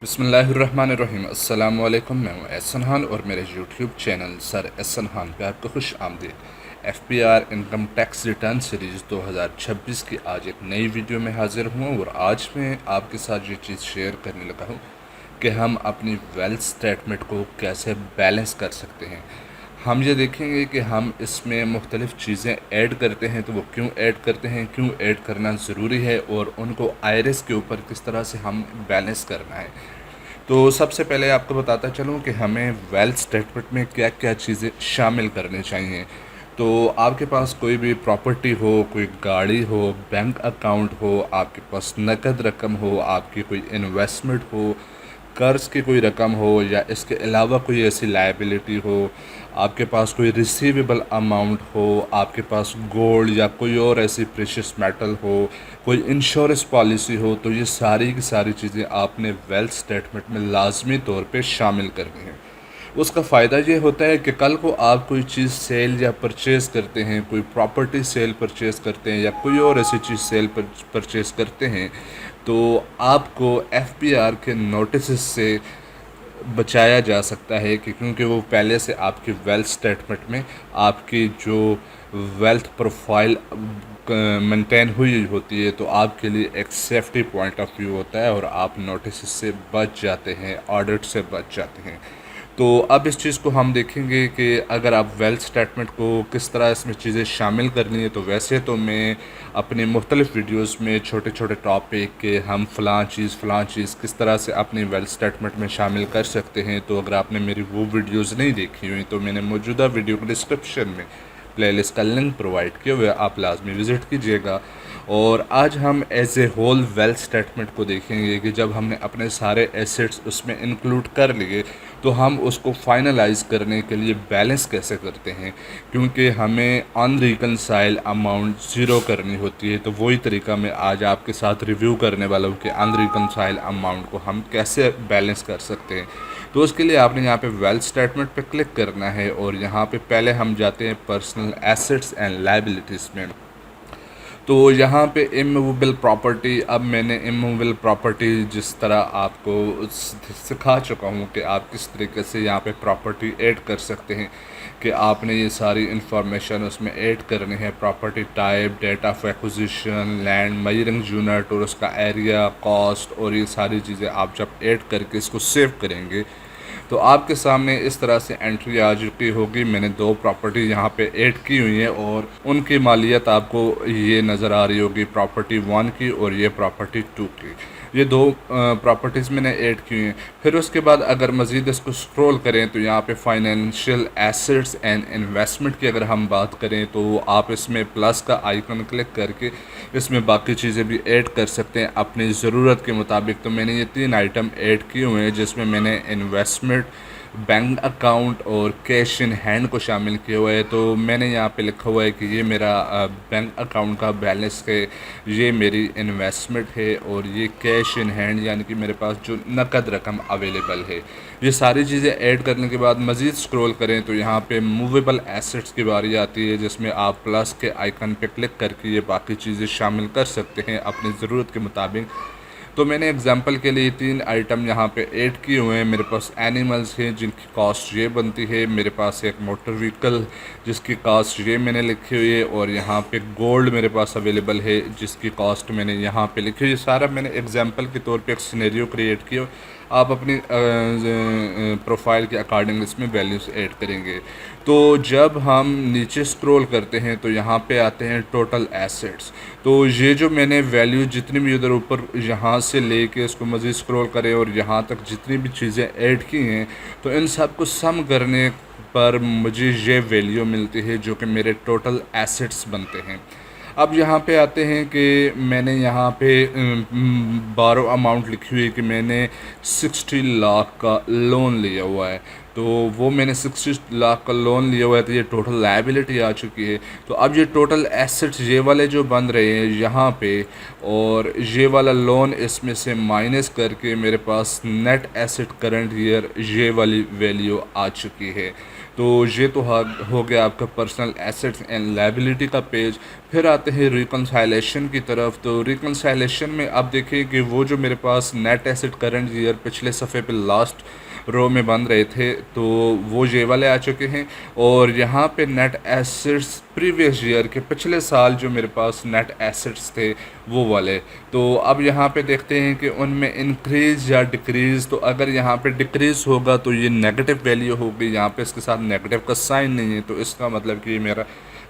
बिस्मिल्लाहिर्रहमानिर्रहीम। अस्सलाम वालेकुम। मैं हूं एहसन खान और मेरे YouTube channel sir Ehsan Khan पे आपको खुश आमदीद। FPR income tax return series 2026 की आज एक नई वीडियो में हाज़िर हूँ और आज मैं आपके साथ ये चीज़ शेयर करने लगा हूँ कि हम अपनी वेल्थ स्टेटमेंट को कैसे बैलेंस कर सकते हैं। हम ये देखेंगे कि हम इसमें मुख्तलिफ़ चीज़ें ऐड करते हैं तो वो क्यों ऐड करते हैं, क्यों ऐड करना ज़रूरी है और उनको आयरस के ऊपर किस तरह से हम बैलेंस करना है। तो सबसे पहले आपको बताता चलूँ कि हमें वेल्थ स्टेटमेंट में क्या क्या चीज़ें शामिल करनी चाहिए। तो आपके पास कोई भी प्रॉपर्टी हो, कोई गाड़ी हो, बैंक अकाउंट हो, आपके पास नकद रकम हो, आपकी कोई इन्वेस्टमेंट हो, कर्ज़ की कोई रकम हो या इसके अलावा कोई ऐसी लायबिलिटी हो, आपके पास कोई रिसीवेबल अमाउंट हो, आपके पास गोल्ड या कोई और ऐसी प्रेशियस मेटल हो, कोई इंश्योरेंस पॉलिसी हो, तो ये सारी की सारी चीज़ें आपने वेल्थ स्टेटमेंट में लाजमी तौर पे शामिल करनी है। उसका फ़ायदा ये होता है कि कल को आप कोई चीज़ सेल या परचेज़ करते हैं, कोई प्रॉपर्टी सेल परचेज़ करते हैं या कोई और ऐसी चीज़ सेल परचेज़ करते हैं, तो आपको FPR के नोटिस से बचाया जा सकता है कि क्योंकि वो पहले से आपकी वेल्थ स्टेटमेंट में आपकी जो वेल्थ प्रोफाइल मेंटेन हुई होती है, तो आपके लिए एक सेफ्टी पॉइंट ऑफ व्यू होता है और आप नोटिस से बच जाते हैं, ऑडिट से बच जाते हैं। तो अब इस चीज़ को हम देखेंगे कि अगर आप वेल्थ स्टेटमेंट को किस तरह इसमें चीज़ें शामिल करनी है। तो वैसे तो मैं अपने मुख्तलिफ़ वीडियोस में छोटे छोटे टॉपिक के हम फ़लाँ चीज़ किस तरह से अपनी वेल्थ स्टेटमेंट में शामिल कर सकते हैं, तो अगर आपने मेरी वो वीडियोस नहीं देखी हुई तो मैंने मौजूदा वीडियो के डिस्क्रिप्शन में प्लेलिस्ट का लिंक प्रोवाइड किया हुआ है, आप लाजमी विज़िट कीजिएगा। और आज हम as a whole wealth statement को देखेंगे कि जब हमने अपने सारे एसेट्स उसमें इंक्लूड कर लिए तो हम उसको फाइनलाइज करने के लिए बैलेंस कैसे करते हैं, क्योंकि हमें अनरिकनसाइल अमाउंट ज़ीरो करनी होती है। तो वही तरीका मैं आज आपके साथ रिव्यू करने वाला हूँ कि अनरिकनसाइल अमाउंट को हम कैसे बैलेंस कर सकते हैं। तो उसके लिए आपने यहाँ पे वेल्थ स्टेटमेंट पे क्लिक करना है और यहाँ पे पहले हम जाते हैं पर्सनल एसेट्स एंड लायबिलिटीज़ में। तो यहाँ पे इमूवेबल प्रॉपर्टी, अब मैंने इमूवेबल प्रॉपर्टी जिस तरह आपको सिखा चुका हूँ कि आप किस तरीके से यहाँ पे प्रॉपर्टी ऐड कर सकते हैं, कि आपने ये सारी इन्फॉर्मेशन उसमें ऐड करनी है। Property type, date of acquisition, land measuring unit और उसका एरिया, कॉस्ट, और ये सारी चीज़ें आप जब ऐड करके इसको सेव करेंगे तो आपके सामने इस तरह से एंट्री आ चुकी होगी। मैंने दो प्रॉपर्टी यहाँ पे ऐड की हुई है और उनकी मालियत आपको ये नज़र आ रही होगी, प्रॉपर्टी 1 की और ये प्रॉपर्टी 2 की। ये दो प्रॉपर्टीज़ मैंने ऐड की हुई हैं। फिर उसके बाद अगर मज़ीद इसको स्क्रॉल करें तो यहाँ पे फाइनेंशियल एसेट्स एंड इन्वेस्टमेंट की अगर हम बात करें तो आप इसमें प्लस का आइकन क्लिक करके इसमें बाकी चीज़ें भी ऐड कर सकते हैं अपनी ज़रूरत के मुताबिक। तो मैंने ये 3 आइटम ऐड किए हुए हैं जिसमें मैंने इन्वेस्टमेंट, बैंक अकाउंट और कैश इन हैंड को शामिल किया हुआ है। तो मैंने यहाँ पे लिखा हुआ है कि ये मेरा बैंक अकाउंट का बैलेंस है, ये मेरी इन्वेस्टमेंट है और ये कैश इन हैंड यानी कि मेरे पास जो नकद रकम अवेलेबल है। ये सारी चीज़ें ऐड करने के बाद मज़ीद स्क्रॉल करें तो यहाँ पे मूवेबल एसेट्स की बारी आती है, जिसमें आप प्लस के आइकन पे क्लिक करके ये बाकी चीज़ें शामिल कर सकते हैं अपनी ज़रूरत के मुताबिक। तो मैंने एग्जांपल के लिए 3 आइटम यहाँ पे ऐड किए हुए हैं। मेरे पास एनिमल्स हैं जिनकी कॉस्ट ये बनती है, मेरे पास एक मोटर व्हीकल जिसकी कॉस्ट ये मैंने लिखी हुई है, और यहाँ पे गोल्ड मेरे पास अवेलेबल है जिसकी कॉस्ट मैंने यहाँ पे लिखी हुई है। सारा मैंने एग्जांपल के तौर पे एक सिनेरियो क्रिएट किया, आप अपनी प्रोफाइल के अकॉर्डिंग इसमें वैल्यूज़ ऐड करेंगे। तो जब हम नीचे स्क्रॉल करते हैं तो यहाँ पे आते हैं टोटल एसेट्स। तो ये जो मैंने वैल्यू जितनी भी उधर ऊपर यहाँ से लेके इसको मज़ीद स्क्रॉल करें और यहाँ तक जितनी भी चीज़ें ऐड की हैं, तो इन सब को सम करने पर मुझे ये वैल्यू मिलती है जो कि मेरे टोटल एसेट्स बनते हैं। अब यहाँ पे आते हैं कि मैंने यहाँ पे बारो अमाउंट लिखी हुई है कि मैंने 60 लाख का लोन लिया हुआ है। तो वो मैंने 60 लाख का लोन लिया हुआ है, तो ये टोटल लायबिलिटी आ चुकी है। तो अब ये टोटल एसेट्स ये वाले जो बन रहे हैं यहाँ पे, और ये वाला लोन इसमें से माइनस करके मेरे पास नेट एसेट करंट ईयर ये वाली वैल्यू आ चुकी है। तो ये तो हो गया आपका पर्सनल एसेट्स एंड लायबिलिटी का पेज। फिर आते हैं रिकंसाइलेशन की तरफ। तो रिकंसाइलेशन में अब देखिए कि वो जो मेरे पास नेट एसेट करंट ईयर पिछले सफ़े पे लास्ट रो में बन रहे थे, तो वो ये वाले आ चुके हैं। और यहाँ पे नेट एसेट्स प्रीवियस ईयर के पिछले साल जो मेरे पास नेट एसेट्स थे वो वाले। तो अब यहाँ पे देखते हैं कि उनमें इंक्रीज़ या डिक्रीज़। तो अगर यहाँ पे डिक्रीज़ होगा तो ये नेगेटिव वैल्यू होगी, यहाँ पे इसके साथ नेगेटिव का साइन नहीं है, तो इसका मतलब कि मेरा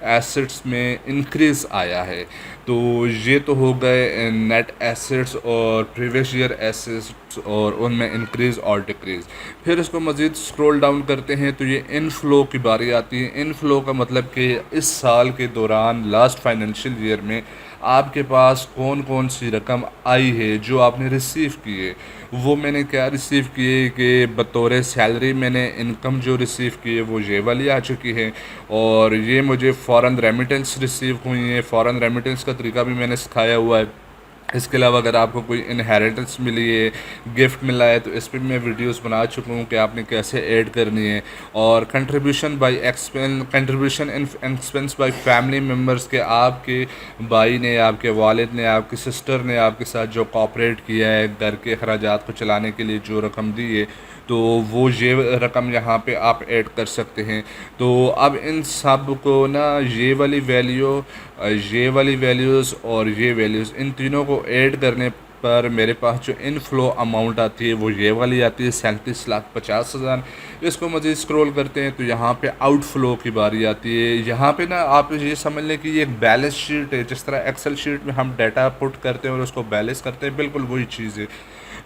एसेट्स में इंक्रीज़ आया है। तो ये तो हो गए नेट एसेट्स और प्रीवियस ईयर एसेट्स और उनमें इंक्रीज़ और डिक्रीज़। फिर इसको मज़ीद स्क्रॉल डाउन करते हैं तो ये इनफ्लो की बारी आती है। इनफ्लो का मतलब कि इस साल के दौरान लास्ट फाइनेंशियल ईयर में आपके पास कौन कौन सी रकम आई है जो आपने रिसीव की है। वो मैंने क्या रिसीव किए कि बतौर सैलरी मैंने इनकम जो रिसीव की है वो ये वाली आ चुकी है। और ये मुझे फ़ॉरेन रेमिटेंस रिसीव हुई है। फ़ॉरेन रेमिटेंस का तरीका भी मैंने सिखाया हुआ है। इसके अलावा अगर आपको कोई इनहेरिटेंस मिली है, गिफ्ट मिला है, तो इस पर मैं वीडियोस बना चुका हूँ कि आपने कैसे ऐड करनी है। और contribution by expense, contribution in expense by family members के आपके भाई ने, आपके वालिद ने, आपकी सिस्टर ने आपके साथ जो कॉपरेट किया है घर के अखराजात को चलाने के लिए जो रकम दी है, तो वो ये रकम यहाँ पे आप ऐड कर सकते हैं। तो अब इन सब को ना ये वाली वैल्यू, ये वाली वैल्यूज़ और ये वैल्यूज़, इन तीनों को ऐड करने पर मेरे पास जो इनफ्लो अमाउंट आती है वो ये वाली आती है 37,50,000। इसको मज़ीद स्क्रॉल करते हैं तो यहाँ पे आउटफ्लो की बारी आती है। यहाँ पे ना आप ये समझ लें कि ये एक बैलेंस शीट है। जिस तरह एक्सेल शीट में हम डाटा पुट करते हैं और उसको बैलेंस करते हैं, बिल्कुल वही चीज़ है।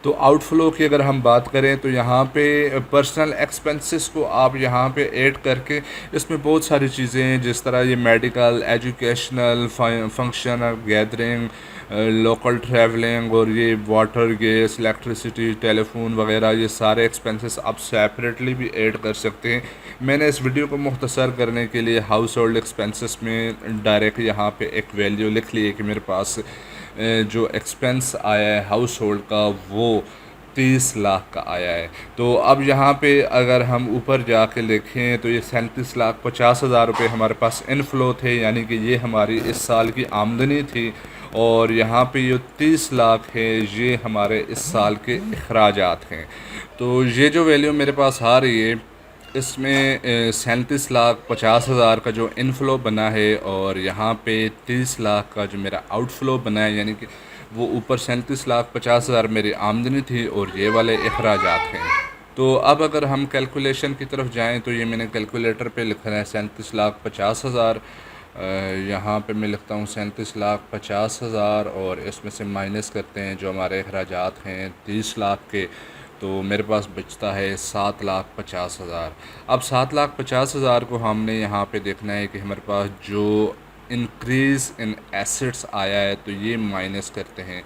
तो आउटफ्लो की अगर हम बात करें तो यहाँ पे पर्सनल एक्सपेंसेस को आप यहाँ पे ऐड करके, इसमें बहुत सारी चीज़ें हैं जिस तरह ये medical, educational, function, gathering, local travelling और ये वाटर, गैस, इलेक्ट्रिसिटी, टेलीफोन वगैरह, ये सारे एक्सपेंसेस आप सेपरेटली भी ऐड कर सकते हैं। मैंने इस वीडियो को मुख्तसर करने के लिए हाउस होल्ड एक्सपेंसेस में डायरेक्ट यहाँ पे एक वैल्यू लिख ली है कि मेरे पास जो एक्सपेंस आया है हाउस होल्ड का वो 30 लाख का आया है। तो अब यहाँ पे अगर हम ऊपर जाके देखें तो ये 37,50,000 रुपये हमारे पास इनफ्लो थे, यानी कि ये हमारी इस साल की आमदनी थी। और यहाँ पे ये 30 लाख है, ये हमारे इस साल के अखराजात हैं। तो ये जो वैल्यू मेरे पास आ रही है इसमें 37,50,000 का जो इनफ्लो बना है और यहाँ पे 30 लाख का जो मेरा आउटफ्लो बना है, यानी कि वो ऊपर 37,50,000 मेरी आमदनी थी और ये वाले अखराजात हैं। तो अब अगर हम कैलकुलेशन की तरफ जाएं तो ये मैंने कैलकुलेटर पे लिखा है 37,50,000। यहाँ पे मैं लिखता हूँ 37,50,000 और इसमें से माइनस करते हैं जो हमारे अखराजात हैं 30 लाख के, तो मेरे पास बचता है 7,50,000। अब 7,50,000 को हमने यहाँ पे देखना है कि हमारे पास जो इंक्रीज़ इन एसेट्स आया है तो ये माइनस करते हैं,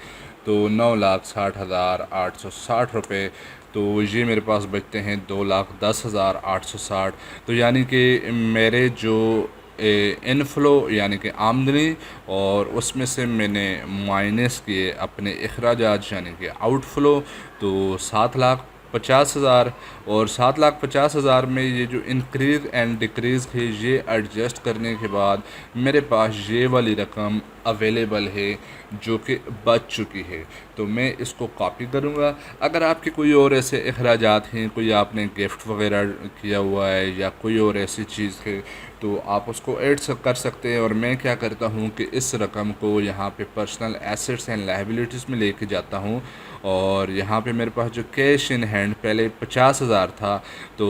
तो 9,60,860 रुपये। तो ये मेरे पास बचते हैं 2,10,860। तो यानी कि मेरे जो इनफ्लो यानी कि आमदनी और उसमें से मैंने माइनस किए अपने अखराजात यानी कि आउटफ्लो, तो 7,50,000। और 7,50,000 में ये जो इंक्रीज़ एंड डिक्रीज़ है ये एडजस्ट करने के बाद मेरे पास ये वाली रकम अवेलेबल है जो कि बच चुकी है। तो मैं इसको कॉपी करूँगा। अगर आपके कोई और ऐसे अखराजात हैं, कोई आपने गिफ्ट वगैरह किया हुआ है या कोई और ऐसी चीज़ है, तो आप उसको ऐड कर सकते हैं। और मैं क्या करता हूँ कि इस रकम को यहाँ पे पर्सनल एसेट्स एंड लायबिलिटीज़ में लेके जाता हूँ। और यहाँ पे मेरे पास जो कैश इन हैंड पहले 50,000 था, तो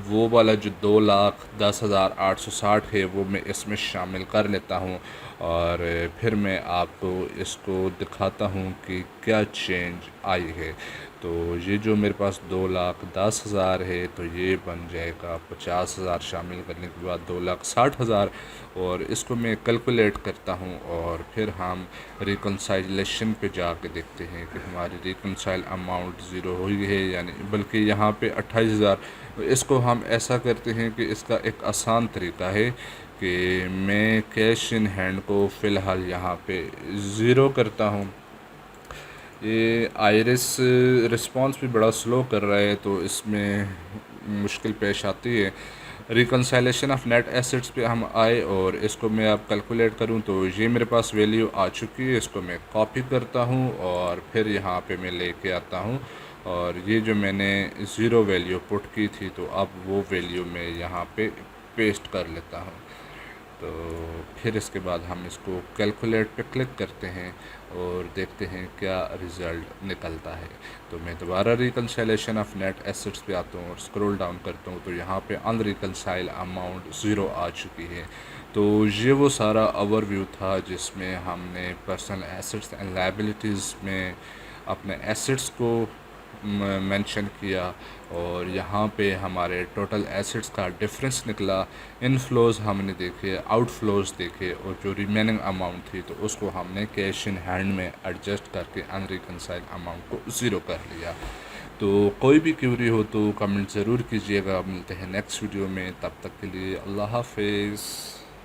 वो वाला जो 2,10,860 है वो मैं इसमें शामिल कर लेता हूँ। और फिर मैं आपको इसको दिखाता हूँ कि क्या चेंज आई है। तो ये जो मेरे पास 2,10,000 है तो ये बन जाएगा 50,000 शामिल करने के बाद 2,60,000। और इसको मैं कैलकुलेट करता हूँ और फिर हम रिकनसाइलेशन पे जाके देखते हैं कि हमारी रिकनसाइल अमाउंट ज़ीरो हुई है यानी, बल्कि यहाँ पे 28,000। इसको हम ऐसा करते हैं कि इसका एक आसान तरीका है कि मैं कैश इन हैंड को फ़िलहाल यहाँ पे ज़ीरो करता हूँ। ये आयरिस रिस्पांस भी बड़ा स्लो कर रहा है तो इसमें मुश्किल पेश आती है। रिकनसाइलेशन ऑफ नेट एसेट्स पे हम आए और इसको मैं अब कैलकुलेट करूं तो ये मेरे पास वैल्यू आ चुकी है। इसको मैं कॉपी करता हूं और फिर यहाँ पे मैं लेके आता हूं और ये जो मैंने ज़ीरो वैल्यू पुट की थी तो अब वो वैल्यू मैं यहाँ पे पेस्ट कर लेता हूँ। तो फिर इसके बाद हम इसको कैलकुलेट पे क्लिक करते हैं और देखते हैं क्या रिज़ल्ट निकलता है। तो मैं दोबारा रिकनसाइलेशन ऑफ नेट एसेट्स पे आता हूँ और स्क्रॉल डाउन करता हूँ तो यहाँ पे अनरिकनसाइल अमाउंट ज़ीरो आ चुकी है। तो ये वो सारा ओवरव्यू था जिसमें हमने पर्सनल एसेट्स एंड लायबिलिटीज़ में अपने एसेट्स को मेंशन किया और यहाँ पे हमारे टोटल एसेट्स का डिफरेंस निकला। इनफ्लोज हमने देखे, आउटफ्लोज देखे और जो रिमेनिंग अमाउंट थी तो उसको हमने कैश इन हैंड में एडजस्ट करके अनरिकनसाइल अमाउंट को ज़ीरो कर लिया। तो कोई भी क्यूरी हो तो कमेंट ज़रूर कीजिएगा। मिलते हैं नेक्स्ट वीडियो में, तब तक के लिए अल्लाह हाफिज़।